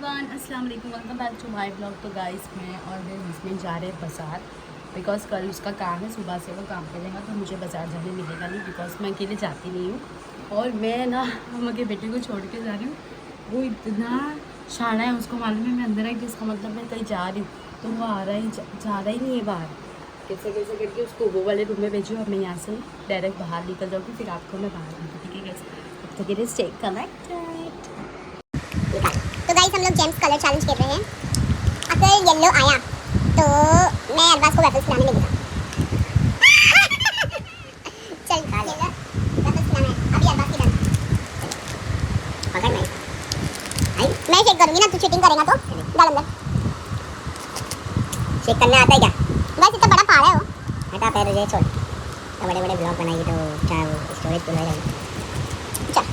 Everyone, अस्सलाम वालेकुम, welcome back to my blog. तो गाइस मैं और मेरे हस्बैंड जा रहे हैं बाज़ार बिकॉज़ कल उसका काम है, सुबह से वो काम करेगा तो मुझे बाज़ार जाने मिलेगा नहीं बिकॉज़ मैं अकेले जाती नहीं हूँ। और मैं ना अपने बेटे को छोड़ के जा रही हूँ। वो इतना शाना है, उसको मालूम है मैं अंदर आई कि इसका मतलब मैं कहीं जा रही हूँ, तो वो आ रहा ही जा रहा ही नहीं है बाहर। कैसे कैसे करके उसको वो वाले रूम में भेजूँ। अब मैं यहाँ से डायरेक्ट बाहर निकल जाऊँगी, फिर आपको मैं बाहर दूँगी, ठीक है गाइस? तब तक के लिए स्टे कनेक्टेड। तो गाइस हम लोग जेम्स कलर चैलेंज कर रहे हैं। अगर येलो आया तो मैं अरबाज को वेफल्स खिलाने लेके चल खा ले वेफल्स खिलाना है अभी अरबाज की टर्न। पकड़ मैं चेक करूंगी ना, तू चीटिंग करेगा तो डाल अंदर। चेक करना आता है क्या? बस इतना बड़ा पहाड़ है वो। हटा पैर ये छोड़, तो बड़े बड़े ब्लॉग बनाएगी तो क्या स्टोरेज फुल हो जाएगी। चल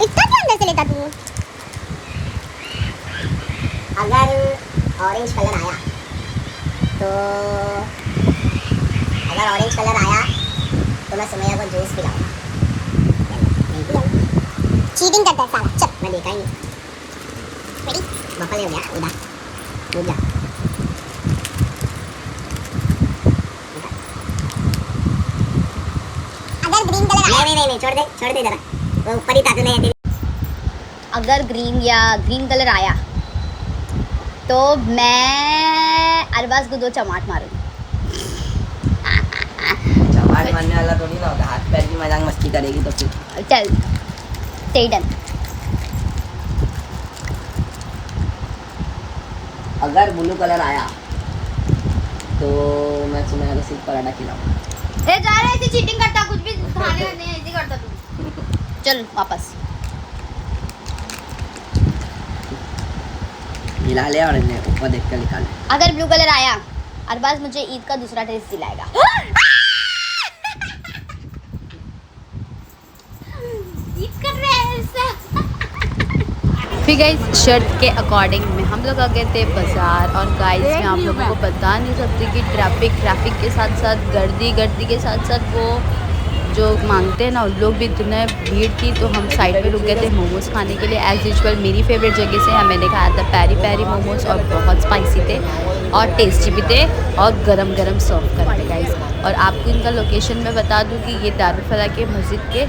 इतना क्या अंदर से लेता तू? अगर ऑरेंज कलर आया तो मैं सुमैया को जूस पिलाऊंगा। नहीं पिलाऊंगा, चीटिंग करता है साला। चल मैं देखा ही नहीं। रेडी बफल हो गया उधर रुक जा। अगर ग्रीन कलर आया नहीं छोड़ दे जरा, वो ऊपर ही ताकने है। अगर ग्रीन कलर आया तो मैं अरबाज को 2 चमाट मारूंगी। चमाट मारने वाला थोड़ी ना होता, हाथ पैर की मजाक मस्ती करेगी तो फिर चल टेडन। अगर ब्लू कलर आया तो मैं सुमैया को सिर्फ पराठा खिलाऊंगा। ए जा रहा है, ऐसे चीटिंग करता, कुछ भी खाने नहीं ऐसे करता तू। चल वापस हिला ले और इन्हें ऊपर देख कर निकाल ले। अगर ब्लू कलर आया अरबाज मुझे ईद का दूसरा ड्रेस दिलाएगा। ईद का ड्रेस। फिर गाइस शर्ट के अकॉर्डिंग में हम लोग आ गए थे बाज़ार। और गाइस मैं आप लोगों को बता नहीं सकती कि ट्रैफिक के साथ साथ गर्दी के साथ साथ वो जो मांगते हैं ना उन लोग भी इतने भीड़ थी, तो हम साइड में रुक गए थे मोमोज़ खाने के लिए। एज़ यूजुअल मेरी फेवरेट जगह से मैंने खाया था पेरी मोमोज़, और बहुत स्पाइसी थे और टेस्टी भी थे और गरम गरम सर्व करते गाइस। और आपको इनका लोकेशन मैं बता दूं कि ये दारुल फलाह के मस्जिद के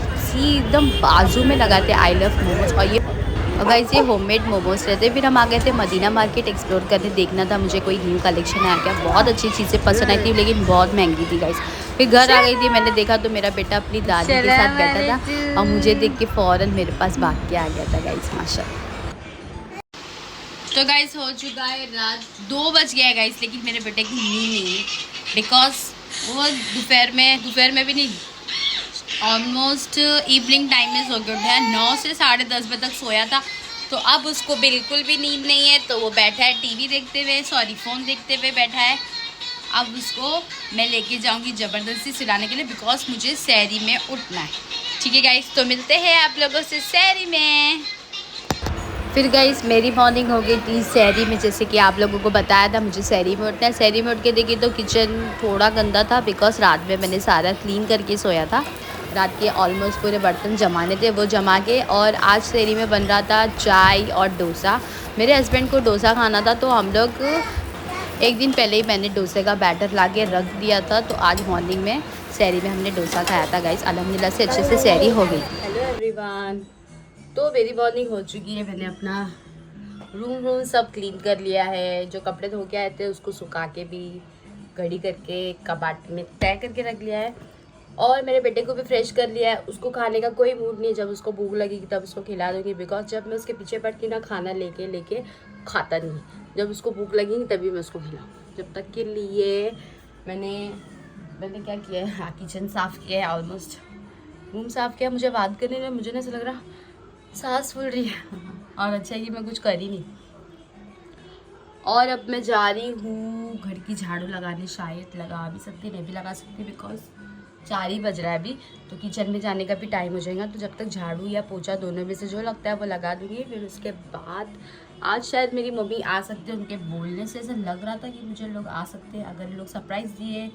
एकदम बाजू में लगा थे आई लव मोमोज़। और गाइस ये होममेड मोमोज़ रहते। फिर हम आ गए थे मदीना मार्केट एक्सप्लोर करने, देखना था मुझे कोई न्यू कलेक्शन आया क्या। बहुत अच्छी चीज़ें पसंद आई थी लेकिन बहुत महंगी थी गाइस। फिर घर आ गई थी, मैंने देखा तो मेरा बेटा अपनी दादी के साथ बैठा था और मुझे देख के फ़ौरन मेरे पास भाग के आ गया था गाइस, माशाल्लाह। तो गाइस हो चुका है रात 2 बज गया है गाइस, लेकिन मेरे बेटे की नींद नहीं है बिकॉज वो दोपहर में भी नहीं, ऑलमोस्ट इवनिंग टाइम में सो के उठा है। 9 से 10:30 बजे तक सोया था, तो अब उसको बिल्कुल भी नींद नहीं है। तो वो बैठा है टीवी देखते हुए, फ़ोन देखते हुए बैठा है। अब उसको मैं लेके जाऊंगी ज़बरदस्ती सुलाने के लिए बिकॉज मुझे सहरी में उठना है। ठीक है गाइस, तो मिलते हैं आप लोगों से सहरी में। फिर गाइस मेरी मॉर्निंग हो गई थी सहरी में, जैसे कि आप लोगों को बताया था मुझे सहरी में उठना है। सहरी में उठ के देखी तो किचन थोड़ा गंदा था बिकॉज रात में मैंने सारा क्लीन करके सोया था। रात के ऑलमोस्ट पूरे बर्तन जमाने थे, वो जमा के। और आज सहरी में बन रहा था चाय और डोसा। मेरे हस्बैंड को डोसा खाना था, तो हम लोग एक दिन पहले ही मैंने डोसे का बैटर ला के रख दिया था। तो आज मॉर्निंग में सहरी में हमने डोसा खाया था गाइस। अल्हम्दुलिल्लाह से अच्छे से सहरी हो गई। हेलो एवरीवन, तो मेरी मॉर्निंग हो चुकी है। मैंने अपना रूम सब क्लीन कर लिया है। जो कपड़े धो के आए थे उसको सुखा के भी घड़ी करके कबाट में तय करके रख लिया है। और मेरे बेटे को भी फ्रेश कर लिया है। उसको खाने का कोई मूड नहीं, जब उसको भूख लगेगी तब उसको खिला दूँगी बिकॉज जब मैं उसके पीछे पड़ती ना खाना लेके खाता नहीं। जब उसको भूख लगेगी तभी मैं उसको खिलाऊँ। जब तक के लिए मैंने क्या किया है, किचन साफ़ किया है, ऑलमोस्ट रूम साफ़ किया। मुझे बात करने में मुझे ना ऐसा लग रहा सांस फूल रही है और अच्छा है कि मैं कुछ कर ही नहीं। और अब मैं जा रही हूँ घर की झाड़ू लगाने, शायद लगा भी सकती, नहीं भी लगा सकती बिकॉज 4 ही बज रहा है अभी, तो किचन में जाने का भी टाइम हो जाएगा। तो जब तक झाड़ू या पोछा दोनों में से जो लगता है वो लगा दूँगी। फिर उसके बाद आज शायद मेरी मम्मी आ सकते हैं। उनके बोलने से ऐसा लग रहा था कि मुझे लोग आ सकते हैं। अगर लोग सरप्राइज़ दिए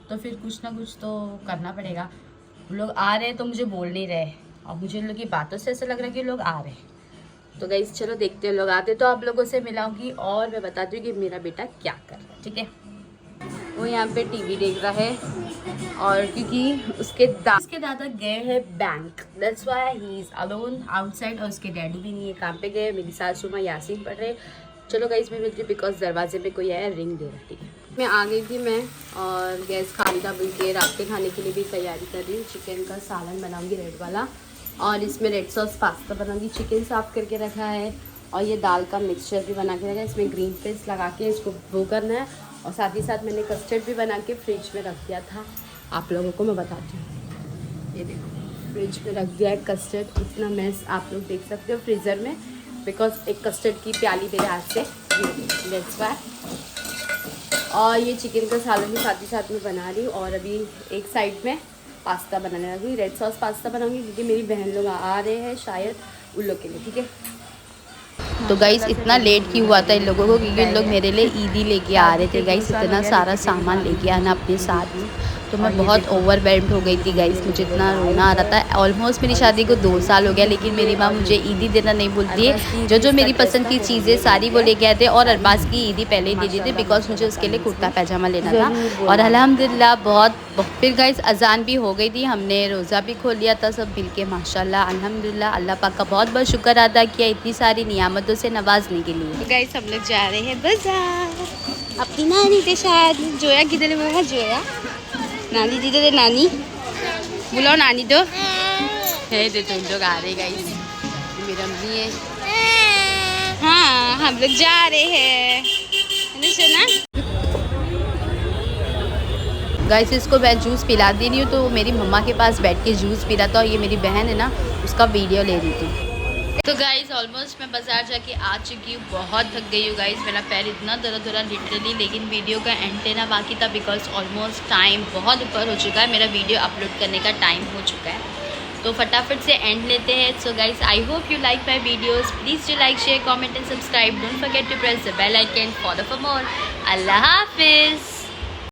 तो फिर कुछ ना कुछ तो करना पड़ेगा। लोग आ रहे हैं तो मुझे बोल नहीं रहे और मुझे इन लोग की बातों से ऐसा लग रहा है कि लोग आ रहे हैं। तो गाइस चलो देखते हैं, लोग आते तो आप लोगों से मिलाऊंगी और मैं बताती हूँ कि मेरा बेटा क्या कर रहा है। ठीक है, वो यहाँ पे टीवी देख रहा है और क्योंकि उसके दादा गए हैं bank, that's why he is alone outside. और उसके डैडी भी नहीं है, काम पे गए। मेरी सासू माँ यासीन पढ़ रहे। चलो गाइस मैं मिलती हूँ बिकॉज दरवाजे पे कोई आया, रिंग दे रही है। मैं आ गई थी मैं, और गैस खालिदा बन के रात के खाने के लिए भी तैयारी कर रही हूँ। चिकन का सालन बनाऊंगी रेड वाला, और इसमें रेड सॉस पास्ता बनाऊंगी। चिकन साफ़ करके रखा है और ये दाल का मिक्सचर भी बना के रखा है। इसमें ग्रीन पेस्ट लगा के इसको वो करना है, और साथ ही साथ मैंने कस्टर्ड भी बना के फ्रिज में रख दिया था। आप लोगों को मैं बताती हूँ, ये देखो फ्रिज में रख दिया है कस्टर्ड। इतना मैस आप लोग देख सकते हो फ्रीज़र में, बिकॉज एक कस्टर्ड की प्याली मेरे हाथ से, दैट्स व्हाई। और ये चिकन का सालन भी साथ ही साथ में बना रही हूँ, और अभी एक साइड में पास्ता बनाने लगी। रेड सॉस पास्ता बनाऊंगी क्योंकि मेरी बहन लोग आ रहे हैं शायद, उन लोग के लिए। ठीक है, तो गाइस इतना लेट क्यों हुआ था इन लोगों को, क्योंकि इन लोग मेरे लिए ईदी लेके आ रहे थे। गाइस इतना सारा सामान लेके आना अपने साथ, तो मैं बहुत ओवरवेल्म्ड हो गई थी गाइस। मुझे इतना रोना आ रहा था। ऑलमोस्ट मेरी शादी को 2 साल हो गया, लेकिन मेरी माँ मुझे ईदी देना नहीं भूलती है। जो मेरी पसंद की चीज़ें सारी वो लेके आए थे, और अरबाज की ईदी पहले ही दे दी थी बिकॉज मुझे उसके लिए कुर्ता पैजामा लेना था। और अल्हम्दुलिल्लाह बहुत फिर गाइस अजान भी हो गई थी, हमने रोज़ा भी खोल लिया था सब मिल के माशाल्लाह अल्हम्दुलिल्लाह। अल्लाह पाक का बहुत बहुत शुक्र अदा किया इतनी सारी नियामतों से नवाजने के लिए। तो गाइस हम लोग जा रहे हैं बाजार अपनी नानी के साथ। जोया किधर है बाबा? जोया नानी दीदी दे, नानी बुलाओ, नानी दो है दे। तुम लोग आ रहे गाइस, मेरी अम्मी है। हाँ हम लोग जा रहे हैं ना गाइस। इसको मैं जूस पिला दे रही हूँ, तो मेरी मम्मा के पास बैठ के जूस पी रहा था, और ये मेरी बहन है ना उसका वीडियो ले रही थी। तो गाइस ऑलमोस्ट मैं बाज़ार जाके आ चुकी हूँ, बहुत थक गई हूँ गाइस। मेरा पैर इतना दर्द हो रहा लिटरली, लेकिन वीडियो का एंड लेना बाकी था बिकॉज ऑलमोस्ट टाइम बहुत ऊपर हो चुका है। मेरा वीडियो अपलोड करने का टाइम हो चुका है, तो फटाफट से एंड लेते हैं। So guys I hope you like my videos. Please do like, share, comment and subscribe. Don't forget to press the bell icon for more. अल्लाह हाफिज़।